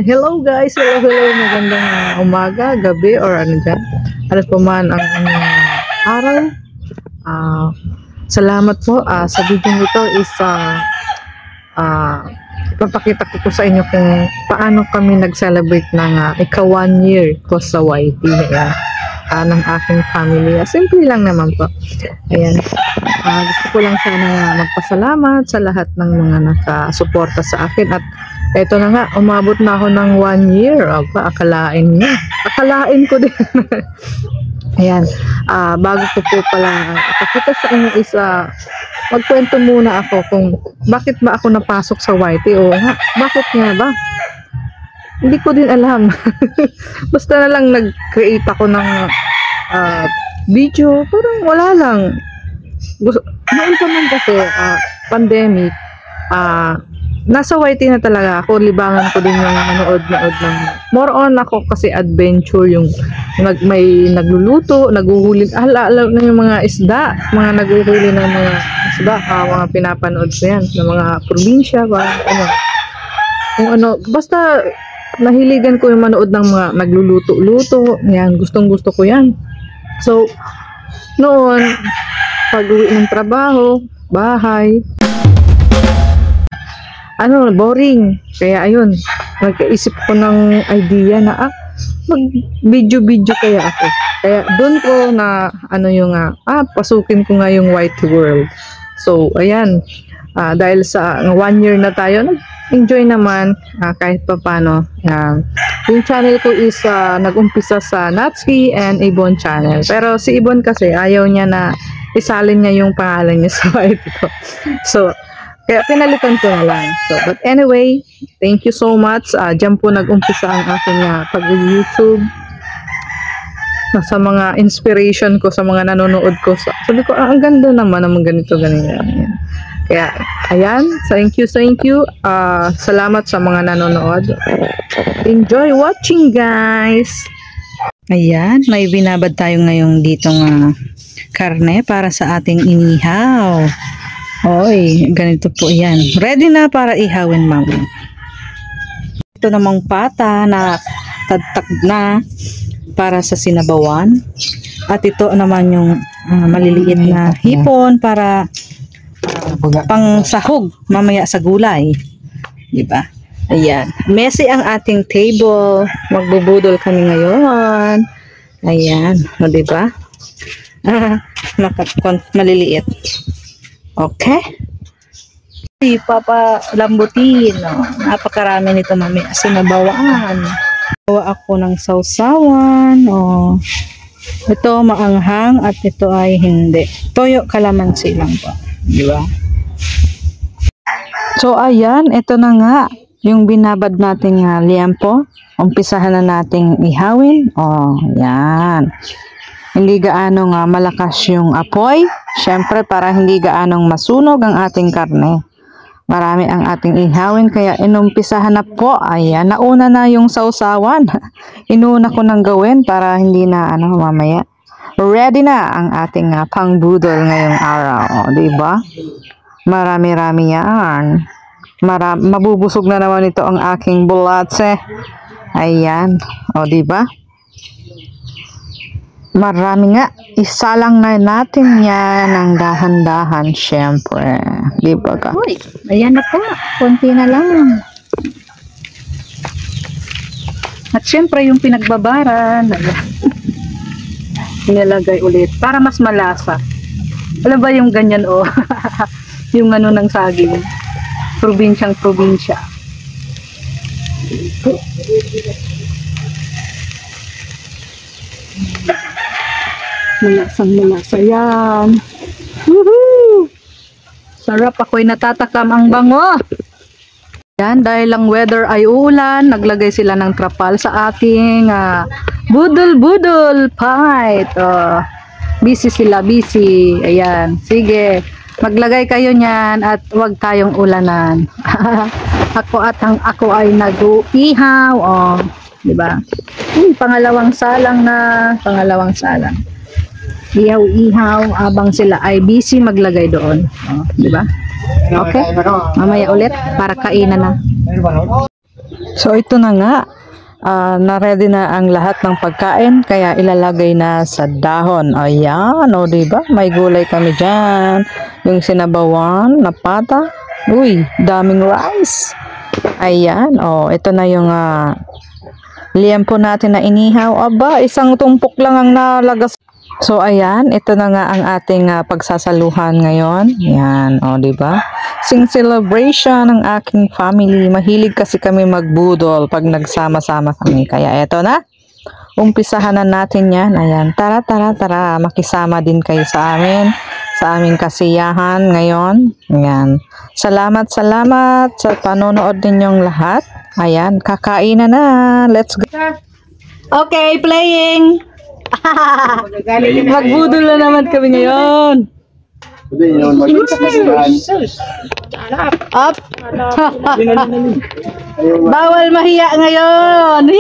Hello guys, hello, magandang umaga, gabi, or ano dyan. Ano po man ang araw. Salamat po sa video nito is ipapakita ko po sa inyo kung paano kami nag-celebrate ng ika 1 year ko sa YT ng aking family. Simple lang naman po. Ayan. Gusto ko lang sana magpasalamat sa lahat ng mga nakasuporta sa akin at ito na nga, umabot na ako ng 1 year. Akalain niyo. Akalain ko din. Ayan. Bago ko po pala ipakita sa inyo is magkwento muna ako kung bakit ba ako napasok sa YT o bakit nga ba? Hindi ko din alam. Basta na lang nag-create ako ng video. Parang wala lang. Noon pa man kasi pandemic, nasa YT na talaga ako. Libangan ko din yung manood ng more on ako kasi adventure, yung may nagluluto, naguhuli, alam na yung mga isda, mga naguhuli ng mga isda, mga pinapanood ko yan ng mga probinsya, kung ano, basta nahiligan ko yung manood ng mga nagluluto-luto, yan, gustong-gusto ko yan. So, noon, pag-uwi ng trabaho, bahay, boring. Kaya ayun, nagkaisip ko ng idea na mag-video kaya ako. Kaya doon ko na pasukin ko nga yung YT world. So, ayan, dahil sa 1 year na tayo, nag-enjoy naman kahit pa paano. Yung channel ko is nag-umpisa sa Natsuki and Ibon channel. Pero si Ibon kasi ayaw niya na isalin niya yung pangalan niya sa YT ko. So, kaya pinalitan ko na lang. So, but anyway, thank you so much. Diyan po nag-umpisa ang aking pag-YouTube. Sa mga inspiration ko, sa mga nanonood ko. Sabi ko, ang ganda naman ganito. Kaya, ayan. Thank you. Salamat sa mga nanonood. Enjoy watching, guys. Ayan, may binabad tayo ngayong ditong karne para sa ating inihaw. Oy, ganito po yan. Ready na para ihawin, ma'am. Ito namang pata na tagtag na para sa sinabawan. At ito naman yung maliliit na hipon para pang sahog mamaya sa gulay. Diba? Ayan. Messy ang ating table. Magbubudol kami ngayon. Ayan. O, diba? Maliliit. Okay. Papalambutin. Napakarami nito mamaya. Sinabawaan. Gawa ako ng sausawan. Ito maanghang at ito ay hindi. Toyo kalamansi lang po. Diba? So, ayan. Ito na nga. Yung binabad nating liempo. Umpisahan na nating ihawin. Yan. Hindi gaano malakas yung apoy. Siyempre, para hindi gaanong masunog ang ating karne. Marami ang ating ihawin, kaya inumpisahan na po. Ayan, nauna na yung sausawan. Inuna ko nang gawin para hindi na mamaya. Ready na ang ating pangbudol ngayong araw. Diba? Marami-rami yan. Mabubusog na naman ito ang aking bulatse. Ayan. Diba? Marami nga. Isalang na natin yan ng dahan-dahan, syempre. Di ba ka? Uy, ayan na po. Konti na lang. At syempre, yung pinagbabaran, nilagay ulit para mas malasa. Alam ba yung ganyan yung ng saging. Probinsyang probinsya. Malasa yan. Woohoo! Sarap, ako'y natatakam ang bango. Yan, dahil lang weather ay uulan, naglagay sila ng trapal sa ating budol fight. Busy sila, busy. Ayan, sige. Maglagay kayo niyan at huwag tayong ulanan. Ako ay nag-ihaw. Diba? Pangalawang salang na. Ihaw-ihaw abang sila ay busy maglagay doon. Di ba? Okay? Mamaya ulit para kainan na. So ito na nga, na-ready na ang lahat ng pagkain, kaya ilalagay na sa dahon. Ayan, o diba? May gulay kami dyan. Yung sinabawan na pata. Uy, daming rice. Ayan, ito na yung liempo natin na inihaw. Aba, isang tumpok lang ang nalagas. So ayan, ito na nga ang ating pagsasaluhan ngayon. Yan, diba? Sing celebration ng aking family. Mahilig kasi kami magbudol pag nagsama-sama kami. Kaya eto na. Umpisahan na natin yan. Ayan, tara. Makisama din kayo sa amin. Sa aming kasiyahan ngayon. Ayan. Salamat sa panonood ninyong lahat. Ayan, kakain na. Let's go. Okay, playing. Magbudol na naman kami ngayon. Up. Bawal mahiya ngayon.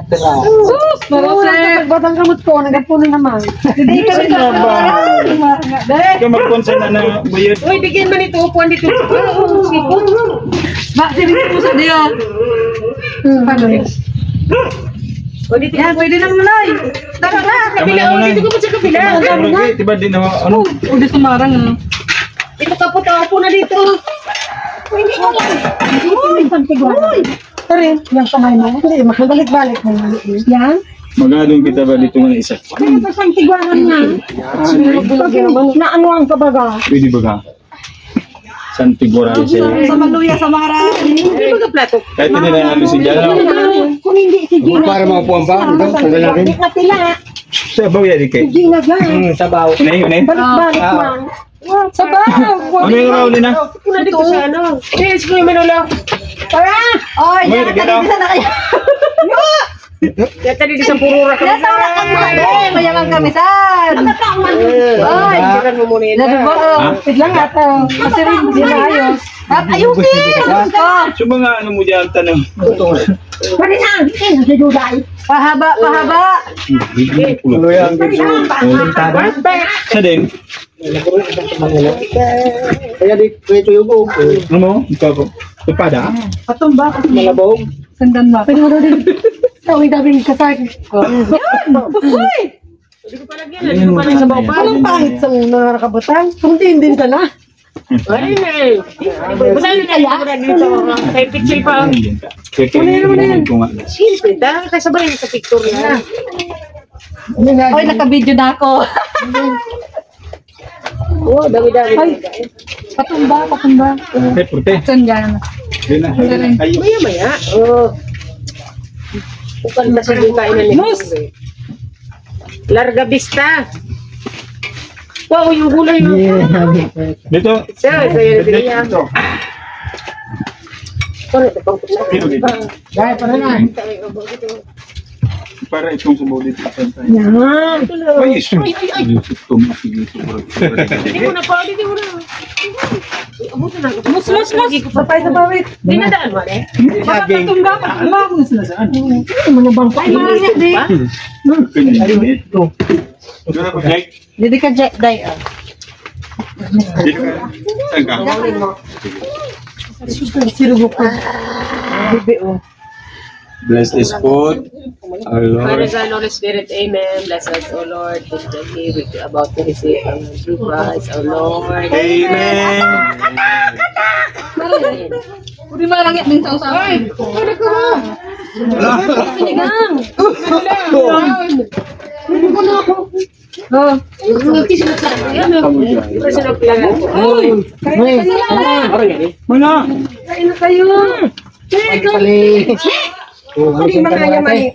Sus, marusek. Batang kamot ko, nagpuno naman. Hindi kami sa Ikaw mag-concern na bayad. Uy, bigyan mo nito, upuan dito. Ba, sinisin mo sa diyo. Paano yun? Yan, pwede na mulay. Tara na, kabila. Dito ka pa sa kabila. Diba din na ano? Udah sumarang. Dito ka po, upo na dito. Hindi ko lang. Uy, tara, yung kamay mo. Hindi, makabalik-balik mo. Yan. Magadong kita ba dito nga isa? Kaya pa siyang tiguanan nga. Na ano ang kabaga? Pwede ba ka? Santigura siya. Sa maluya, sa mara. Hindi ba ka plato? Kahit hindi na ano si Jana. Kung hindi si Gina. Para maupuan ba? Balik na sila. Sabaw yan Si ikay. Gina lang. Sabaw. Nay. Balik-balik lang. Sabaw. Ano yung rauli na? Kuna dito sa ano. Yes, Kuya Manolo. Tara! Oy, Uy, yan, nagkita. na kayo. Kaya tadi sa purura ka. Nasa oras kami. Mayamang kami saan. Oy, Tingnan mo muna yun. nadiba Ha? Biglang ata. Kasi rin, hindi na ayos. Ayusin! So mga ano mo dyan tanong? Pwede na! Hindi na si Juday. Pahaba. Tuloy ang Sa din? Kaya di ito yung buhok. Ano mo? Ikaw ko. Tupada? Patumba. Malabog. Sandan ba? Pwede mo daw din. Tawid namin kasag. Uy! Hindi ko pa lagyan. Hindi ko pa lang sa baba. Anong pangit sa mga nakabutang? Kung din ka na. Ay na eh. Wala yun kaya? Dito. Kay picture pa. Kaya ko nga. Siyempre. Dahil tayo sabay sa picture niya. Oy, naka-video na ako. Oo, dami-dami. Ay. Patumba. Purte. Saan dyan? Din na. Kayo. Maya-maya. Oo. Bukan na siya yung kainan niya. Mus! Larga Vista. Wow, yung gulay yun. Dito. Sir, sa'yo na niya. Dito. Ano ito pang pusa? Gaya pa na. Para itong sabaw dito. Yan. Ay, iso. Ito mo. Sige, sobrang. Hindi mo na pa, hindi mo na. Abuto na. Mus! Sapay sa bawit. Dinadaan mo eh. Patumba. Kung sila saan? Ano mo na bang Ay, mahal yan, di. Ito. Ito na ba, Jake? Didi ka, Day. Dito ka. Saan ka? sirugok ko? Bless this food. Our Father, Lord. Son, Holy Spirit, Amen. Bless us, O Lord. This day we are about to receive our true Christ, O Lord. Amen. Pwede malangit din sa usapan. Pinigang. Mga. Kain na kayo. Pali. Hindi makaya mali.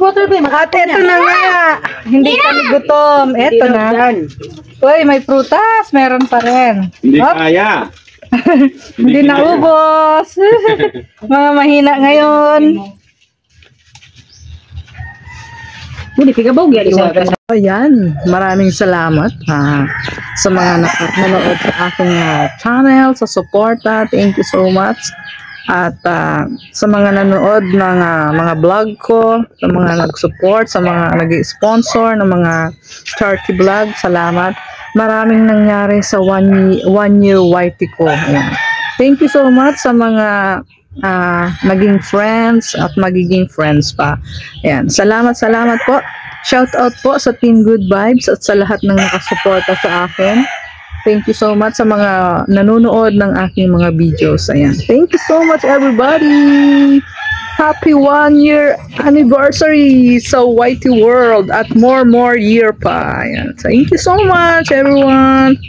water ba? At eto na nga. Hindi kami gutom. Eto na. Uy, may prutas. Meron pa rin. Hindi Hop. kaya. Hindi naubos. Mga mahina ngayon. Hindi, pigabog yan. Ayan, maraming salamat sa mga nanonood sa aking channel, sa suporta. Thank you so much. At sa mga nanonood ng mga vlog ko, sa mga nag-support, sa mga nag-sponsor ng mga charity vlog, salamat. Maraming nangyari sa one year YT ko. Ayan. Thank you so much sa mga naging friends at magiging friends pa. Ayan. Salamat po. Shout out po sa Team Good Vibes at sa lahat ng nakasuporta sa akin. Thank you so much sa mga nanonood ng aking mga videos. Ayan. Thank you so much everybody. Happy 1 year anniversary sa YT World at more year pa. Ayan. Thank you so much everyone.